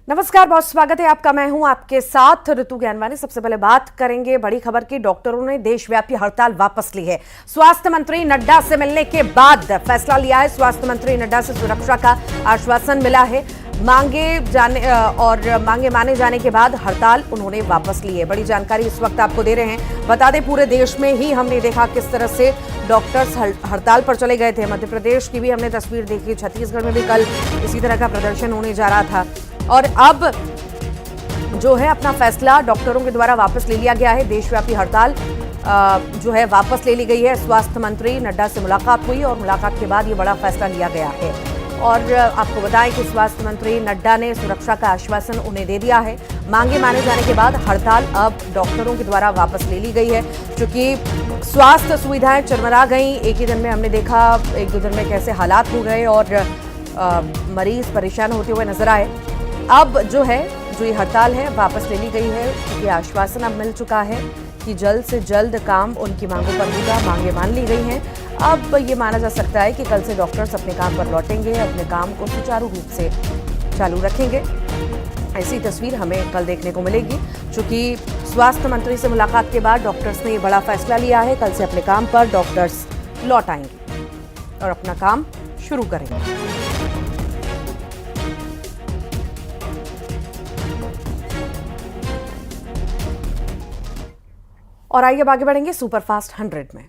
नमस्कार, बहुत स्वागत है आपका। मैं हूं आपके साथ ऋतु ज्ञानवानी। सबसे पहले बात करेंगे बड़ी खबर की। डॉक्टरों ने देशव्यापी हड़ताल वापस ली है। स्वास्थ्य मंत्री नड्डा से मिलने के बाद फैसला लिया है। स्वास्थ्य मंत्री नड्डा से सुरक्षा का आश्वासन मिला है। मांगे माने जाने के बाद हड़ताल उन्होंने वापस ली है। बड़ी जानकारी इस वक्त आपको दे रहे हैं। बता दें, पूरे देश में ही हमने देखा किस तरह से डॉक्टर्स हड़ताल पर चले गए थे। मध्य प्रदेश की भी हमने तस्वीर देखी, छत्तीसगढ़ में भी कल इसी तरह का प्रदर्शन होने जा रहा था। और अब जो है अपना फैसला डॉक्टरों के द्वारा वापस ले लिया गया है। देशव्यापी हड़ताल जो है वापस ले ली गई है। स्वास्थ्य मंत्री नड्डा से मुलाकात हुई और मुलाकात के बाद ये बड़ा फैसला लिया गया है। और आपको बताएं कि स्वास्थ्य मंत्री नड्डा ने सुरक्षा का आश्वासन उन्हें दे दिया है। मांगे माने जाने के बाद हड़ताल अब डॉक्टरों के द्वारा वापस ले ली गई है, क्योंकि स्वास्थ्य सुविधाएं चरमरा गई। एक ही दिन में हमने देखा, एक दो दिन में कैसे हालात हो गए और मरीज परेशान होते हुए नजर आए। अब जो ये हड़ताल है वापस ले ली गई है, क्योंकि आश्वासन अब मिल चुका है कि जल्द से जल्द काम उनकी मांगों पर होगा। मांगे मान ली गई हैं। अब ये माना जा सकता है कि कल से डॉक्टर्स अपने काम पर लौटेंगे, अपने काम को सुचारू रूप से चालू रखेंगे। ऐसी तस्वीर हमें कल देखने को मिलेगी, क्योंकि स्वास्थ्य मंत्री से मुलाकात के बाद डॉक्टर्स ने ये बड़ा फैसला लिया है। कल से अपने काम पर डॉक्टर्स लौट आएंगे और अपना काम शुरू करेंगे। और आइए अब आगे बढ़ेंगे सुपरफास्ट 100 में।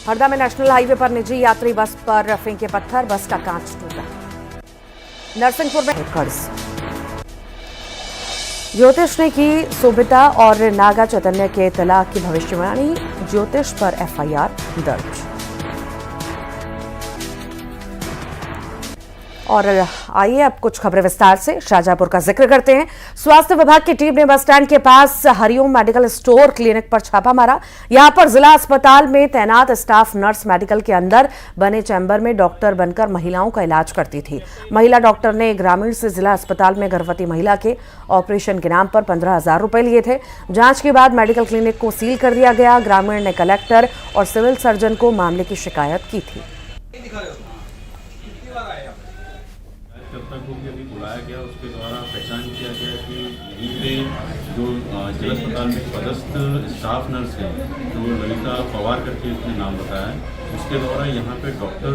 हरदा में नेशनल हाईवे पर निजी यात्री बस पर फेंके पत्थर, बस का कांच टूटा। नरसिंहपुर में कर्ज। ज्योतिष ने की सोभिता और नागा चैतन्य के तलाक की भविष्यवाणी, ज्योतिष पर एफआईआर दर्ज। और आइए अब कुछ खबरें विस्तार से। शाहजहांपुर का जिक्र करते हैं। स्वास्थ्य विभाग की टीम ने बस स्टैंड के पास हरिओम मेडिकल स्टोर क्लिनिक पर छापा मारा। यहां पर जिला अस्पताल में तैनात स्टाफ नर्स मेडिकल के अंदर बने चैम्बर में डॉक्टर बनकर महिलाओं का इलाज करती थी। महिला डॉक्टर ने ग्रामीण से जिला अस्पताल में गर्भवती महिला के ऑपरेशन के नाम पर 15,000 रुपए लिए थे। जांच के बाद मेडिकल क्लिनिक को सील कर दिया गया। ग्रामीण ने कलेक्टर और सिविल सर्जन को मामले की शिकायत की थी। को भी अभी बुलाया गया, उसके द्वारा पहचान किया गया कि यहीं पे जो जिला अस्पताल में पदस्थ स्टाफ नर्स है, जो ललिता पवार करके उसने नाम बताया है, उसके द्वारा यहाँ पे डॉक्टर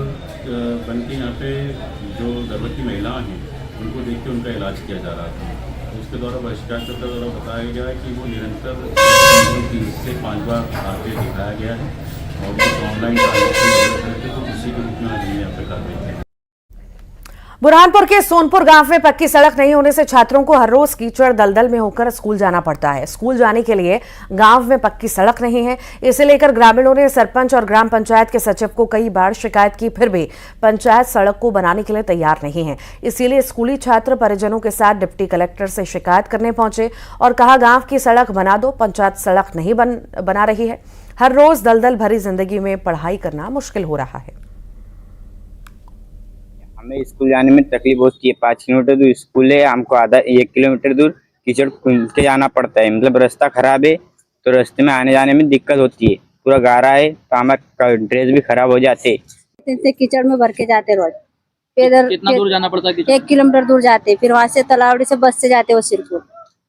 बन के यहाँ पे जो गर्भवती महिलाएं हैं उनको देख के उनका इलाज किया जा रहा था। उसके द्वारा बहिष्कारकर्ता द्वारा बताया गया है कि वो निरंतर 3 से 5 बार आके दिखाया गया है और कुछ ऑनलाइन ट्रांजेक्शन थे, तो उसी के रूप में आज यहाँ पे कार्रवाई की। बुरहानपुर के सोनपुर गांव में पक्की सड़क नहीं होने से छात्रों को हर रोज कीचड़ दलदल में होकर स्कूल जाना पड़ता है। स्कूल जाने के लिए गांव में पक्की सड़क नहीं है। इसे लेकर ग्रामीणों ने सरपंच और ग्राम पंचायत के सचिव को कई बार शिकायत की, फिर भी पंचायत सड़क को बनाने के लिए तैयार नहीं है। इसीलिए स्कूली छात्र परिजनों के साथ डिप्टी कलेक्टर से शिकायत करने पहुंचे और कहा, गांव की सड़क बना दो, पंचायत सड़क नहीं बना रही है। हर रोज दलदल भरी जिंदगी में पढ़ाई करना मुश्किल हो रहा है। हमें स्कूल जाने में तकलीफ होती है। 5 किलोमीटर दूर स्कूल है, हमको आधा 1 किलोमीटर दूर कीचड़ कूद के जाना पड़ता है। मतलब रास्ता खराब है, तो रास्ते में आने जाने में दिक्कत होती है। पूरा गारा है, तो हमारे ड्रेस भी खराब हो जाते। से कीचड़ में भर के जाते रोज। पैदल कितना दूर जाना पड़ता है? 1 किलोमीटर दूर जाते, फिर वहाँ से तलावड़ी से बस से जाते वो सिरपुर।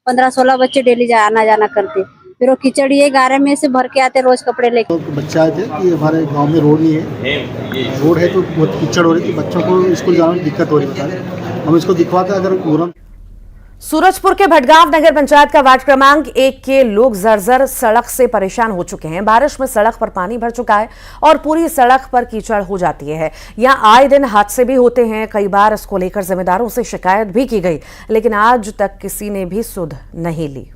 15-16 बच्चे डेली आना जाना करते। फिर वो कीचड़ ये गारे में से भर के आते रोज कपड़े लेके। तो बच्चे आए थे कि हमारे गांव में रोड नहीं है, रोड है तो बहुत कीचड़ हो रही थी, बच्चों को स्कूल जाने में दिक्कत हो रही है। हम इसको दिखवाते अगर सूरजपुर के भटगांव नगर पंचायत का वार्ड क्रमांक 1 के लोग जर्जर सड़क से परेशान हो चुके हैं। बारिश में सड़क पर पानी भर चुका है और पूरी सड़क पर कीचड़ हो जाती है। यहां आए दिन हादसे भी होते हैं। कई बार इसको लेकर जिम्मेदारों से शिकायत भी की गई, लेकिन आज तक किसी ने भी सुध नहीं ली।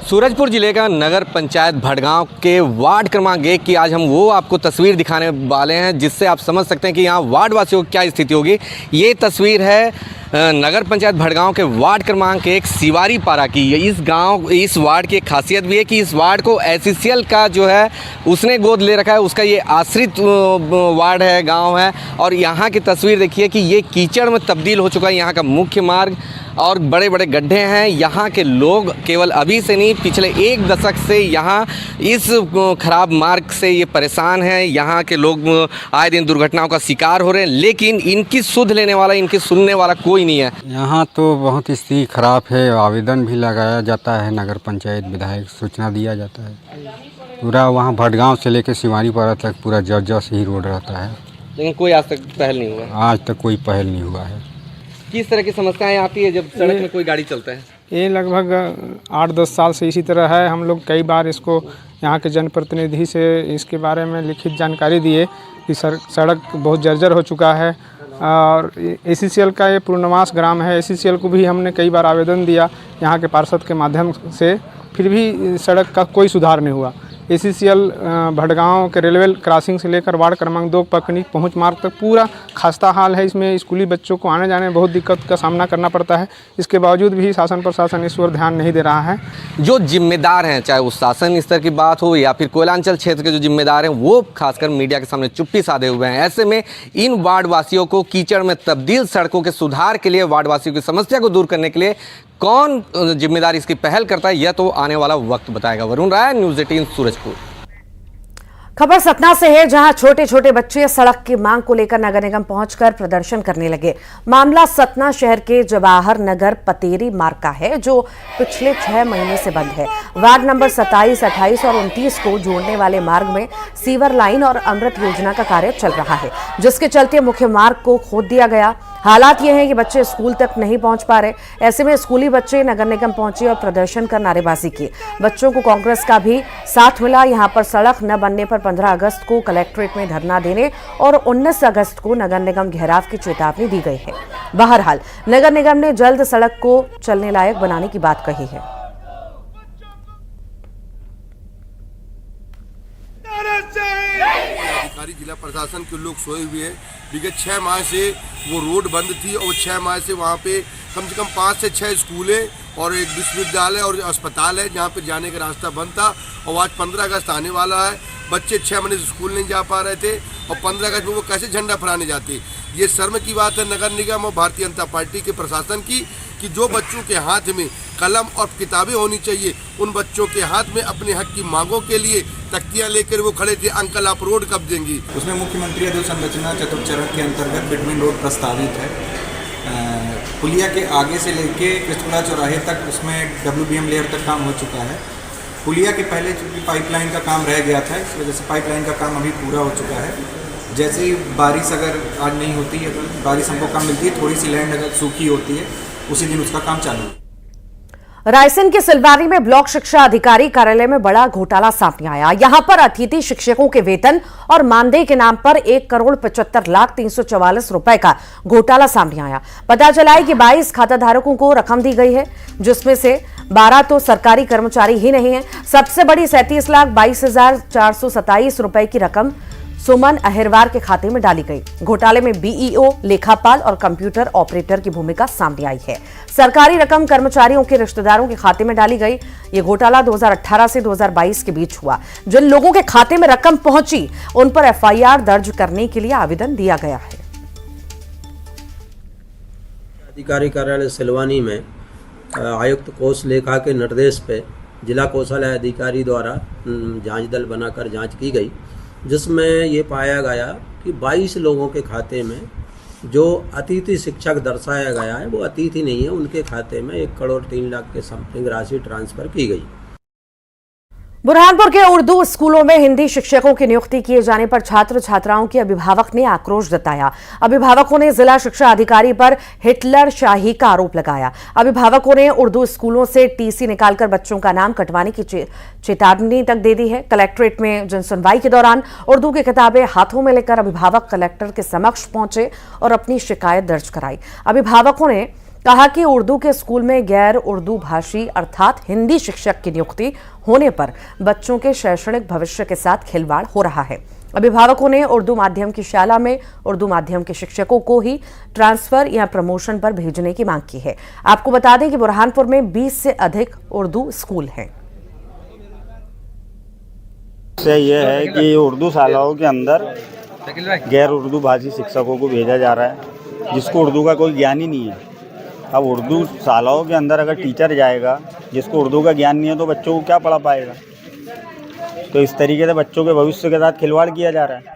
सूरजपुर जिले का नगर पंचायत भटगांव के वार्ड क्रमांक 1 की आज हम वो आपको तस्वीर दिखाने वाले हैं, जिससे आप समझ सकते हैं कि यहाँ वार्ड वासियों की क्या स्थिति होगी। ये तस्वीर है नगर पंचायत भड़गांव के वार्ड क्रमांक 1 सिवारी पारा की। इस वार्ड की एक खासियत भी है कि इस वार्ड को एससीसीएल का जो है उसने गोद ले रखा है, उसका ये आश्रित वार्ड है, गांव है। और यहाँ की तस्वीर देखिए कि ये कीचड़ में तब्दील हो चुका है यहाँ का मुख्य मार्ग, और बड़े बड़े गड्ढे हैं। यहाँ के लोग केवल अभी से नहीं, पिछले 1 दशक से यहाँ इस खराब मार्ग से ये परेशान हैं। यहाँ के लोग आए दिन दुर्घटनाओं का शिकार हो रहे हैं, लेकिन इनकी सुध लेने वाला, इनकी सुनने वाला कोई नहीं है। यहाँ तो बहुत स्थिति खराब है। आवेदन भी लगाया जाता है, नगर पंचायत विधायक सूचना दिया जाता है। पूरा वहाँ भटगांव से लेकर सिवारी पारा तक पूरा जर्जर से ही रोड रहता है, लेकिन कोई आज तक पहल नहीं हुआ। आज तक कोई पहल नहीं हुआ है। किस तरह की समस्याएं आती है जब सड़क में कोई गाड़ी चलता है? ये लगभग 8-10 साल से इसी तरह है। हम लोग कई बार इसको यहाँ के जनप्रतिनिधि से इसके बारे में लिखित जानकारी दिए कि सड़क बहुत जर्जर हो चुका है। और एससीसीएल का ये पूर्णवास ग्राम है, एससीसीएल को भी हमने कई बार आवेदन दिया यहाँ के पार्षद के माध्यम से, फिर भी सड़क का कोई सुधार नहीं हुआ। एससीसीएल भटगांव के रेलवे क्रॉसिंग से लेकर वार्ड क्रमांक 2 पकनीक पहुंच मार्ग तक पूरा खस्ता हाल है। इसमें स्कूली बच्चों को आने जाने में बहुत दिक्कत का सामना करना पड़ता है। इसके बावजूद भी शासन प्रशासन इस ओर ध्यान नहीं दे रहा है। जो जिम्मेदार हैं, चाहे वो शासन स्तर की बात हो या फिर कोयलांचल क्षेत्र के जो जिम्मेदार हैं, वो खासकर मीडिया के सामने चुप्पी साधे हुए हैं। ऐसे में इन वार्ड वासियों को कीचड़ में तब्दील सड़कों के सुधार के लिए, वार्ड वासियों की समस्या को दूर करने के लिए कौन जिम्मेदार इसकी पहल करता है, यह तो आने वाला वक्त बताएगा। वरुण राय, न्यूज़ 18 सूरजपुर। खबर सतना से है, जहां छोटे छोटे बच्चे सड़क की मांग को लेकर नगर निगम पहुंचकर प्रदर्शन करने लगे। मामला सतना शहर के जवाहर नगर पतेरी मार्ग का है, जो पिछले 6 महीने से बंद है। वार्ड नंबर 27, 28 और 29 को जोड़ने वाले मार्ग में सीवर लाइन और अमृत योजना का कार्य चल रहा है, जिसके चलते मुख्य मार्ग को खोद दिया गया। हालात ये हैं कि बच्चे स्कूल तक नहीं पहुंच पा रहे। ऐसे में स्कूली बच्चे नगर निगम पहुंचे और प्रदर्शन कर नारेबाजी की। बच्चों को कांग्रेस का भी साथ मिला। यहां पर सड़क न बनने पर 15 अगस्त को कलेक्ट्रेट में धरना देने और 19 अगस्त को नगर निगम घेराव की चेतावनी दी गई है। बहरहाल नगर निगम ने जल्द सड़क को चलने लायक बनाने की बात कही है। अधिकारी जिला प्रशासन के लोग सोए हुए हैं। विगत 6 माह से वो रोड बंद थी और 6 माह से वहाँ पे कम से कम 5 से 6 स्कूलें और एक विश्वविद्यालय और अस्पताल है, जहाँ पे जाने का रास्ता बंद था। और आज 15 अगस्त आने वाला है। बच्चे 6 महीने से स्कूल नहीं जा पा रहे थे और 15 अगस्त में वो कैसे झंडा फहराने जाते। ये शर्म की बात है नगर निगम और भारतीय जनता पार्टी के प्रशासन की, कि जो बच्चों के हाथ में कलम और किताबें होनी चाहिए, उन बच्चों के हाथ में अपने हक की मांगों के लिए तख्तियां लेकर वो खड़े थे। अंकल आप रोड कब देंगी? उसमें मुख्यमंत्री अधोसंरचना चतुर्थ चरण के अंतर्गत बिटवीन रोड प्रस्तावित है। पुलिया के आगे से लेके कृष्णपुरा चौराहे तक उसमें WBM लेयर तक काम हो चुका है। पुलिया के पहले चूँकि पाइपलाइन का काम रह गया था, इस वजह से पाइपलाइन का काम अभी पूरा हो चुका है। जैसे ही बारिश अगर आज नहीं होती है, बारिश हमको कम मिलती है, थोड़ी सी लैंड अगर सूखी होती है, उसी दिन उसका काम चालू है। रायसेन के सिलवारी में ब्लॉक शिक्षा अधिकारी कार्यालय में बड़ा घोटाला सामने आया। यहां पर अतिथि शिक्षकों के वेतन और मानदेय के नाम पर 1,75,344 रुपए का घोटाला सामने आया। पता चला है कि 22 खाताधारकों को रकम दी गई है, जिसमें से 12 तो सरकारी कर्मचारी ही नहीं है। सबसे बड़ी 37,22,427 रुपए की रकम सुमन अहिरवार के खाते में डाली गई। घोटाले में BEO, लेखापाल और कंप्यूटर ऑपरेटर की भूमिका सामने आई है। सरकारी रकम कर्मचारियों के रिश्तेदारों के खाते में डाली गई। ये घोटाला 2018 से 2022 के बीच हुआ। जिन लोगों के खाते में रकम पहुंची, उन पर FIR दर्ज करने के लिए आवेदन दिया गया है। अधिकारी कार्यालय सिलवानी में आयुक्त कोष लेखा के निर्देश पे जिला कोषालय अधिकारी द्वारा जांच दल बनाकर जांच की गई, जिसमें ये पाया गया कि 22 लोगों के खाते में जो अतिथि शिक्षक दर्शाया गया है, वो अतिथि नहीं है। उनके खाते में 1,03,00,000 के समथिंग राशि ट्रांसफर की गई। बुरहानपुर के उर्दू स्कूलों में हिंदी शिक्षकों की नियुक्ति किए जाने पर छात्र छात्राओं के अभिभावक ने आक्रोश जताया। अभिभावकों ने जिला शिक्षा अधिकारी पर हिटलर शाही का आरोप लगाया। अभिभावकों ने उर्दू स्कूलों से TC निकालकर बच्चों का नाम कटवाने की चेतावनी तक दे दी है। कलेक्ट्रेट में जनसुनवाई के दौरान उर्दू की किताबें हाथों में लेकर अभिभावक कलेक्टर के समक्ष पहुंचे और अपनी शिकायत दर्ज कराई। अभिभावकों ने कहा कि उर्दू के स्कूल में गैर उर्दू भाषी अर्थात हिंदी शिक्षक की नियुक्ति होने पर बच्चों के शैक्षणिक भविष्य के साथ खिलवाड़ हो रहा है। अभिभावकों ने उर्दू माध्यम की शाला में उर्दू माध्यम के शिक्षकों को ही ट्रांसफर या प्रमोशन पर भेजने की मांग की है। आपको बता दें कि बुरहानपुर में 20 से अधिक उर्दू स्कूल हैं। यह है कि उर्दू शालाओं के अंदर गैर उर्दू भाषी शिक्षकों को भेजा जा रहा है, जिसको उर्दू का कोई ज्ञान ही नहीं है। अब उर्दू शालाओं के अंदर अगर टीचर जाएगा जिसको उर्दू का ज्ञान नहीं है तो बच्चों को क्या पढ़ा पाएगा। तो इस तरीके से बच्चों के भविष्य के साथ खिलवाड़ किया जा रहा है।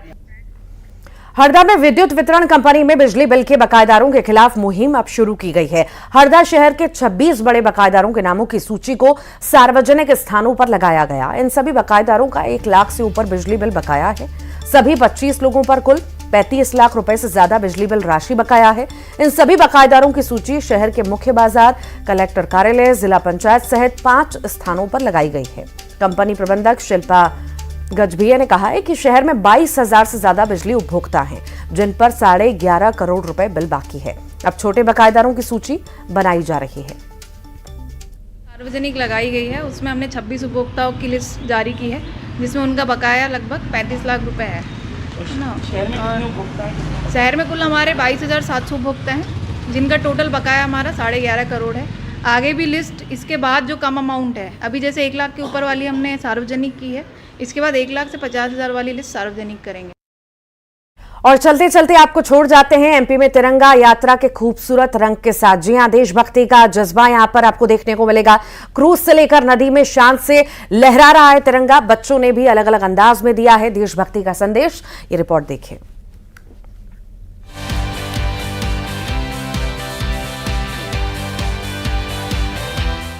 हरदा में विद्युत वितरण कंपनी में बिजली बिल के बकायेदारों के खिलाफ मुहिम अब शुरू की गई है। हरदा शहर के 26 बड़े बकायेदारों के नामों की सूची को सार्वजनिक स्थानों पर लगाया गया। इन सभी बकायेदारों का 1 लाख से ऊपर बिजली बिल बकाया है। सभी 25 लोगों पर कुल 35 लाख रुपए से ज्यादा बिजली बिल राशि बकाया है। इन सभी बकायेदारों की सूची शहर के मुख्य बाजार, कलेक्टर कार्यालय, जिला पंचायत सहित 5 स्थानों पर लगाई गई है। कंपनी प्रबंधक शिल्पा गजभिया ने कहा है कि शहर में 22,000 से ज्यादा बिजली उपभोक्ता हैं, जिन पर 11.5 करोड़ रुपए बिल बाकी है। अब छोटे बकायेदारों की सूची बनाई जा रही है। सार्वजनिक लगाई गई है, उसमें हमने 26 उपभोक्ताओं की लिस्ट जारी की है, जिसमें उनका बकाया लगभग 35 लाख रुपए है ना। शहर में कुल हमारे 22,700 उपभोक्ता हैं, जिनका टोटल बकाया हमारा 11.5 करोड़ है। आगे भी लिस्ट इसके बाद जो कम अमाउंट है, अभी जैसे 1 लाख के ऊपर वाली हमने सार्वजनिक की है, इसके बाद 1 लाख से 50,000 वाली लिस्ट सार्वजनिक करेंगे। और चलते चलते आपको छोड़ जाते हैं एमपी में तिरंगा यात्रा के खूबसूरत रंग के साथ। जी हां, देशभक्ति का जज्बा यहां पर आपको देखने को मिलेगा। क्रूज से लेकर नदी में शान से लहरा रहा है तिरंगा। बच्चों ने भी अलग अलग अंदाज में दिया है देशभक्ति का संदेश। ये रिपोर्ट देखिए।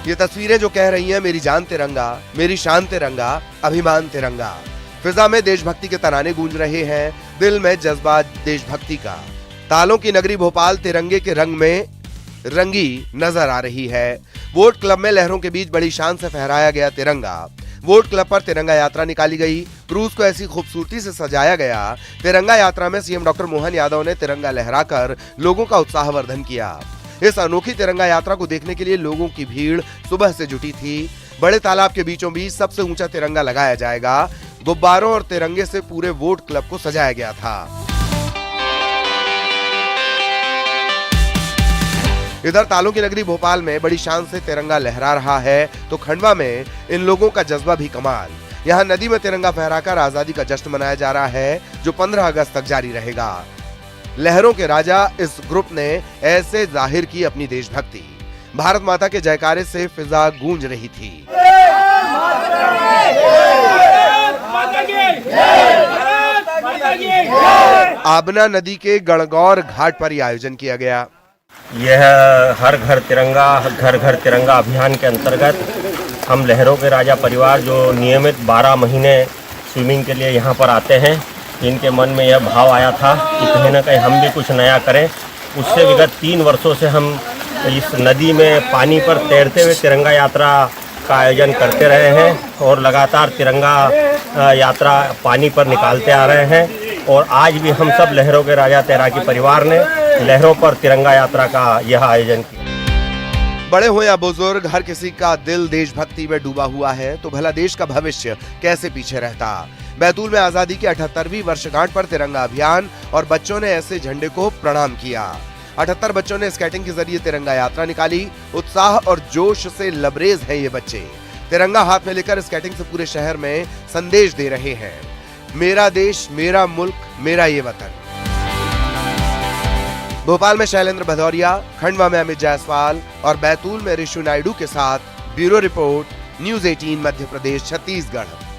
ये तस्वीरें जो कह रही हैं मेरी जान तिरंगा, मेरी शान तिरंगा, अभिमान तिरंगा। फिजा में देशभक्ति के तराने गूंज रहे हैं, दिल में जज्बा देशभक्ति का। तालों की नगरी भोपाल तिरंगे के रंग में रंगी नजर आ रही है। वोट क्लब में लहरों के बीच बड़ी शान से फहराया गया तिरंगा। वोट क्लब पर तिरंगा यात्रा निकाली गई। क्रूज को ऐसी खूबसूरती से सजाया गया। तिरंगा यात्रा में सीएम डॉक्टर मोहन यादव ने तिरंगा लहराकर लोगों का उत्साहवर्धन किया। इस अनोखी तिरंगा यात्रा को देखने के लिए लोगों की भीड़ सुबह से जुटी थी। बड़े तालाब के बीचों बीच सबसे ऊंचा तिरंगा लगाया जाएगा। गुब्बारों और तिरंगे से पूरे वोट क्लब को सजाया गया था। इधर तालों की नगरी भोपाल में बड़ी शान से तिरंगा लहरा रहा है, तो खंडवा में इन लोगों का जज्बा भी कमाल। यहाँ नदी में तिरंगा फहराकर आजादी का जश्न मनाया जा रहा है, जो 15 अगस्त तक जारी रहेगा। लहरों के राजा इस ग्रुप ने ऐसे जाहिर की अपनी देशभक्ति। भारत माता के जयकारे से फिजा गूंज रही थी। आबना नदी के गणगौर घाट पर यह आयोजन किया गया। यह हर घर तिरंगा अभियान के अंतर्गत हम लहरों के राजा परिवार जो नियमित 12 महीने स्विमिंग के लिए यहाँ पर आते हैं, इनके मन में यह भाव आया था कि कहीं ना कहीं हम भी कुछ नया करें। उससे विगत 3 वर्षों से हम इस नदी में पानी पर तैरते हुए तिरंगा यात्रा का आयोजन करते रहे हैं और लगातार तिरंगा यात्रा पानी पर निकालते आ रहे हैं। और आज भी हम सब लहरों के राजा तैराकी परिवार ने लहरों पर तिरंगा यात्रा का यह आयोजन किया। बड़े हो या बुजुर्ग, हर किसी का दिल देशभक्ति में डूबा हुआ है, तो भला देश का भविष्य कैसे पीछे रहता। बैतूल में आजादी की 78वीं वर्षगांठ पर तिरंगा अभियान और बच्चों ने ऐसे झंडे को प्रणाम किया। 78 बच्चों ने स्केटिंग के जरिए तिरंगा यात्रा निकाली। उत्साह और जोश से लबरेज हैं ये बच्चे। तिरंगा हाथ में लेकर स्केटिंग से पूरे शहर में संदेश दे रहे हैं, मेरा देश, मेरा मुल्क, मेरा ये वतन। भोपाल में शैलेंद्र भदौरिया, खंडवा में अमित जायसवाल और बैतूल में ऋषु नायडू के साथ bureau report, news 18 Madhya Pradesh, Chhattisgarh.